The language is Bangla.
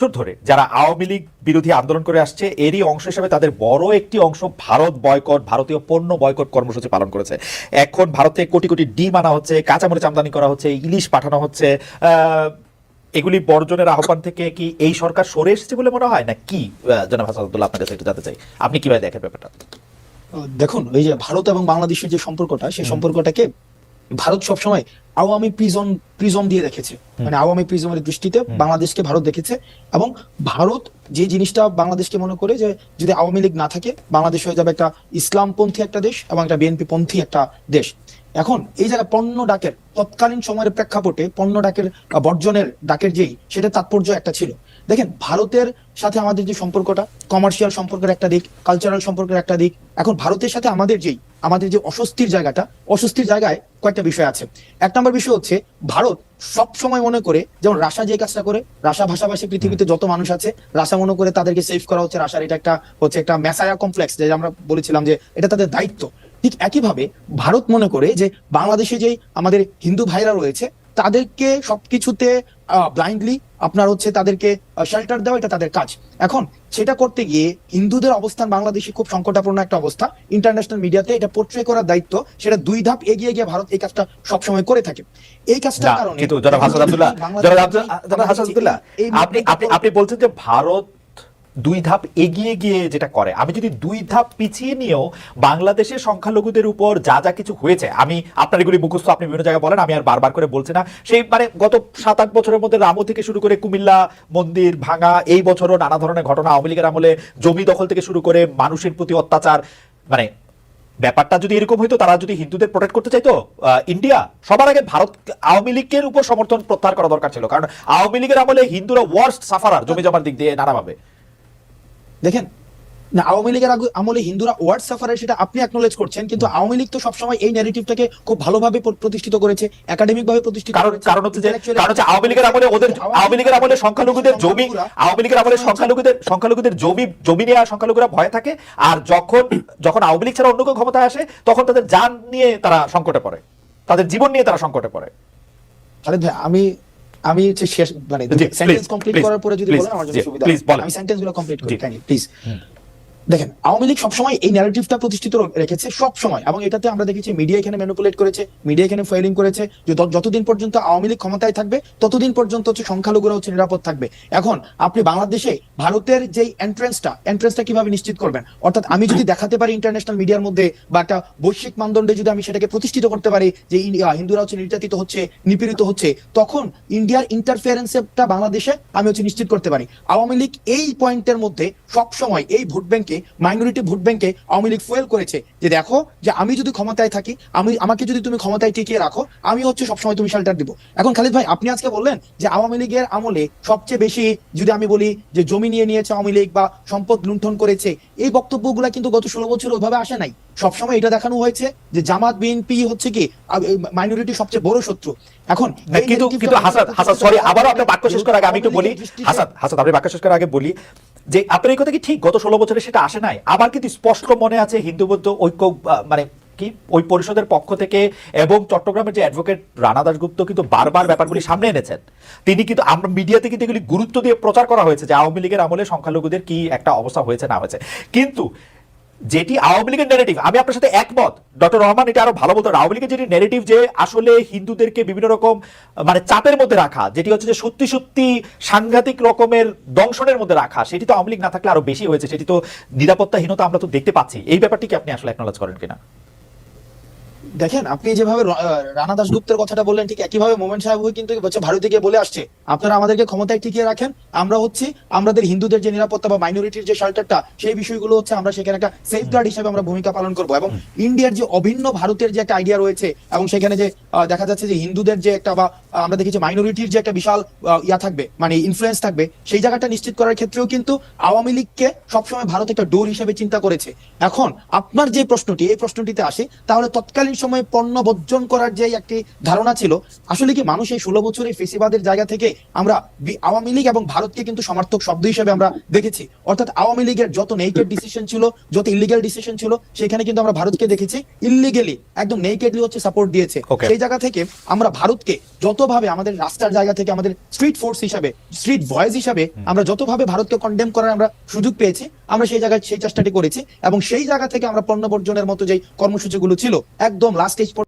ধরে যারা আওয়ামী লীগ বিরোধী আন্দোলন করে আসছে এরই অংশ হিসেবে তাদের বড় একটি অংশ ভারত বয়কট, ভারতীয় পণ্য বয়কট কর্মসূচি পালন করেছে। এখন ভারত থেকে কোটি কোটি ডিম আনা হচ্ছে, কাঁচামরিচ আমদানি করা হচ্ছে, ইলিশ পাঠানো হচ্ছে। এগুলি বর্জনের আহ্বান থেকে কি এই সরকার সরে এসেছে বলে মনে হয়, না কি? জনাব হাসান আব্দুল্লাহ, আপনার কাছে একটু জানতে চাই, আপনি কিভাবে দেখেন ব্যাপারটা? দেখুন, এই যে ভারত এবং বাংলাদেশের যে সম্পর্কটা, সেই সম্পর্কটাকে ভারত সবসময় আওয়ামী প্রিজম দিয়ে দেখেছে। মানে আওয়ামী প্রিজমের দৃষ্টিতে বাংলাদেশকে ভারত দেখেছে, এবং ভারত যে জিনিসটা বাংলাদেশকে মনে করে যে যদি আওয়ামী লীগ না থাকে বাংলাদেশ হয়ে যাবে একটা ইসলামপন্থী একটা দেশ এবং একটা বিএনপি পন্থী একটা দেশ। এখন এই জায়গায় পণ্য ডাকের তৎকালীন সময়ের প্রেক্ষাপটে পণ্য ডাকের বর্জনের ডাকের যেই সেটা তাৎপর্য একটা ছিল। দেখেন, ভারতের সাথে আমাদের যে সম্পর্কটা কমার্শিয়াল সম্পর্কের একটা দিক, কালচারাল সম্পর্কের একটা দিক। এখন ভারতের সাথে আমাদের যে অস্বস্তির জায়গাটা, অস্বস্তির জায়গায় কয়েকটা বিষয় আছে। এক নম্বর বিষয় হচ্ছে ভারত সব সময় মনে করে, যেমন রাশা যে কাজটা করে, রাশা ভাষাভাষী পৃথিবীতে যত মানুষ আছে রাশা মনে করে তাদেরকে সেভ করা হচ্ছে, রাশার এটা একটা মেসায়া কমপ্লেক্স, যে আমরা বলেছিলাম যে এটা তাদের দায়িত্ব। ঠিক একইভাবে ভারত মনে করে যে বাংলাদেশে যে আমাদের হিন্দু ভাইরা রয়েছে তাদেরকে সবকিছুতে ব্লাইন্ডলি তাদেরকে শেল্টার দেওয়া, এটা তাদের কাজ। এখন সেটা করতে গিয়ে হিন্দুদের অবস্থান বাংলাদেশে খুব সংকটাপন্ন একটা অবস্থা। ইন্টারন্যাশনাল মিডিয়াতে এটা পোর্ট্রে করার দায়িত্ব, সেটা 2 ধাপ এগিয়ে গিয়ে ভারত এই কাজটা সবসময় করে থাকে। এই কাজটার কারণে কিন্তু জনাব হাসান আব্দুল্লাহ, আপনি বলছেন যে ভারত 2 ধাপ এগিয়ে গিয়ে যেটা করে। আমি যদি 2 ধাপ পিছিয়ে নিয়েও বাংলাদেশের সংখ্যালঘুদের উপর যা যা কিছু হয়েছে, আমি আপনার এগুলি মুখস্থ, আপনি বিভিন্ন জায়গায় বলেন, আমি আর বারবার করে বলছি না। সেই মানে গত 7-8 বছরের মধ্যে রামু থেকে শুরু করে কুমিল্লা মন্দির ভাঙা, এই বছরও নানা ধরনের ঘটনা, আওয়ামী লীগের আমলে জমি দখল থেকে শুরু করে মানুষের প্রতি অত্যাচার। মানে ব্যাপারটা যদি এরকম হইতো, তারা যদি হিন্দুদের প্রোটেক্ট করতে চাইতো, ইন্ডিয়া সবার আগে ভারত আওয়ামী লীগের উপর সমর্থন প্রত্যাহার করা দরকার ছিল, কারণ আওয়ামী লীগের আমলে হিন্দুরা ওয়ার্স্ট সাফারার জমি জমার দিক দিয়ে নানাভাবে। দেখেন না, আওয়ামী লীগের আমলে হিন্দুরা ওয়ার্ড সাফারে, সেটা আপনি অ্যাকনোলেজ করছেন, কিন্তু আওয়ামী লীগ তো সবসময় এই ন্যারেটিভটাকে খুব ভালোভাবে প্রতিষ্ঠিত করেছে, একাডেমিক ভাবে প্রতিষ্ঠিত করেছে। কারণ হচ্ছে আওয়ামী লীগের আমলে সংখ্যালঘুদের জমি, আওয়ামী লীগের আমলে সংখ্যালঘুদের জমি নিয়ে সংখ্যালঘুরা ভয় থাকে, আর যখন আওয়ামী লীগ ছাড়া অন্য কেউ ক্ষমতায় আসে তখন তাদের জান নিয়ে তারা সংকটে পড়ে, তাদের জীবন নিয়ে তারা সংকটে পড়ে। খালেদ ভাই, আমি শেষ মানে সেন্টেন্স কমপ্লিট করার পরে যদি বলেন আমার জন্য সুবিধা হবে। আমি সেন্টেন্সগুলো কমপ্লিট করি কাইন্ডলি প্লিজ। দেখেন, আওয়ামী লীগ সবসময় এই ন্যারেটিভটা প্রতিষ্ঠিত রেখেছে সবসময়, এবং এটাতে আমরা দেখেছি মিডিয়া এখানে ম্যানিপুলেট করেছে, মিডিয়া এখানে ফেলিং করেছে, যে যতদিন পর্যন্ত আওয়ামী লীগ ক্ষমতায় থাকবে ততদিন পর্যন্ত সংখ্যালঘুরা নিরাপদ থাকবে। এখন আপনি বাংলাদেশে ভারতের যে এন্ট্রেন্সটা কিভাবে নিশ্চিত করবেন? অর্থাৎ আমি যদি দেখাতে পারি ইন্টারন্যাশনাল মিডিয়ার মধ্যে বা একটা বৈশ্বিক মানদণ্ডে যদি আমি সেটাকে প্রতিষ্ঠিত করতে পারি যে হিন্দুরা নির্যাতিত হচ্ছে, নিপীড়িত হচ্ছে, তখন ইন্ডিয়ার ইন্টারফিয়ারেন্সটা বাংলাদেশে আমি নিশ্চিত করতে পারি। আওয়ামী লীগ এই পয়েন্টের মধ্যে সবসময় এই ভোট ব্যাংকে, মাইনরিটি ভোট ব্যাংকে আওয়ামী লীগ ফুয়েল করেছে, যে দেখো যে আমি যদি ক্ষমতায় থাকি, আমাকে যদি তুমি ক্ষমতায় টিকিয়ে রাখো, আমি সবসময় তুমি শেল্টার দিব। এখন খালিদ ভাই, আপনি আজকে বললেন যে আওয়ামী লীগের আমলে সবচেয়ে বেশি যদি আমি বলি যে জমি নিয়েছে আওয়ামী লীগ বা সম্পদ লুণ্ঠন করেছে, এই বক্তব্যগুলা কিন্তু গত 16 বছর ওইভাবে আসে নাই। সবসময় এটা দেখানো হয়েছে যে জামাত বিএনপি হচ্ছে কি মাইনরিটি সবচেয়ে বড় শত্রু। এখন কিন্তু হাসান, সরি, আবারও আপনার বাক্য শেষ করার আগে আমি একটু বলি, হাসান আপনি বাক্য শেষ করার আগে বলি যে আপনার এই কথা কি ঠিক গত 16 বছরে সেটা আসে নাই? আমার কিন্তু স্পষ্ট মনে আছে হিন্দু বৌদ্ধ ঐক্য মানে কি ওই পরিষদের পক্ষ থেকে এবং চট্টগ্রামের যে অ্যাডভোকেট রানা দাশগুপ্ত কিন্তু বারবার ব্যাপারগুলি সামনে এনেছেন। তিনি কিন্তু আমরা মিডিয়াতে কিন্তু এগুলি গুরুত্ব দিয়ে প্রচার করা হয়েছে যে আওয়ামী লীগের আমলে সংখ্যালঘুদের কি একটা অবস্থা হয়েছে না হয়েছে। কিন্তু যেটি আওয়ামী লীগের ন্যারেটিভ, আমি আপনার সাথে একমত, ডক্টর রহমান এটা আরো ভালো বলতো, আওয়ামী লীগের যেটি ন্যারেটিভ যে আসলে হিন্দুদেরকে বিভিন্ন রকম মানে চাপের মধ্যে রাখা, যেটি হচ্ছে যে সত্যি সত্যি সাংঘাতিক রকমের দংশনের মধ্যে রাখা, সেটি তো আওয়ামী লীগ না থাকলে আরো বেশি হয়েছে, সেটি তো নিরাপত্তাহীনতা আমরা তো দেখতে পাচ্ছি। এই ব্যাপারটি কি আপনি আসলে অ্যাকনলেজ করেন কিনা? দেখেন, আপনি যেভাবে রানা দাশগুপ্তের কথাটা বললেন, ঠিক একইভাবে মোমেন সাহেব কিন্তু ভারতে গিয়ে বলে আসছে আপনারা আমাদেরকে ক্ষমতায় টিকিয়ে রাখেন, আমরা আমাদের হিন্দুদের যে নিরাপত্তা বা মাইনরিটির যে শেল্টারটা, সেই বিষয়গুলো আমরা সেখানে একটা সেফগার্ড হিসেবে আমরা ভূমিকা পালন করব। এবং ইন্ডিয়ার যে অভিন্ন ভারতের যে একটা আইডিয়া রয়েছে, এবং সেখানে যে দেখা যাচ্ছে যে হিন্দুদের যে একটা বা আমরা দেখেছি মাইনরিটির যে একটা বিশাল থাকবে, মানে ইনফ্লুয়েন্স থাকবে, সেই জায়গাটা নিশ্চিত করার ক্ষেত্রেও কিন্তু আওয়ামী লীগকে সবসময় ভারত একটা ডোর হিসেবে চিন্তা করেছে। এখন আপনার যে প্রশ্নটি, এই প্রশ্নটিতে আসে, তাহলে তৎকালীন সময় পণ্য বর্জন করার যে একটি ধারণা ছিল, আসলে কি মানুষ এই 16 বছরের ফেসিবাদের জায়গা থেকে আমরা আওয়ামী লীগ এবং ভারতকে কিন্তু সমর্থক শব্দ হিসেবে আমরা দেখেছি। অর্থাৎ আওয়ামী লীগের যত নেকেড ডিসিশন ছিল, যত ইলিগাল ডিসিশন ছিল, সেখানে কিন্তু আমরা ভারতকে দেখেছি ইলিগালি একদম নেকেডলি সাপোর্ট দিয়েছে। সেই জায়গা থেকে আমরা ভারতকে যত যতভাবে আমাদের রাস্তার জায়গা থেকে আমাদের স্ট্রিট ফোর্স হিসাবে, স্ট্রিট ভয়েস হিসাবে আমরা যতভাবে ভারতকে কন্ডেম করার আমরা সুযোগ পেয়েছি, আমরা সেই জায়গায় সেই চেষ্টাটি করেছি এবং সেই জায়গা থেকে আমরা পণ্য বর্জনের মতো যে কর্মসূচিগুলো ছিল একদম লাস্ট স্টেজ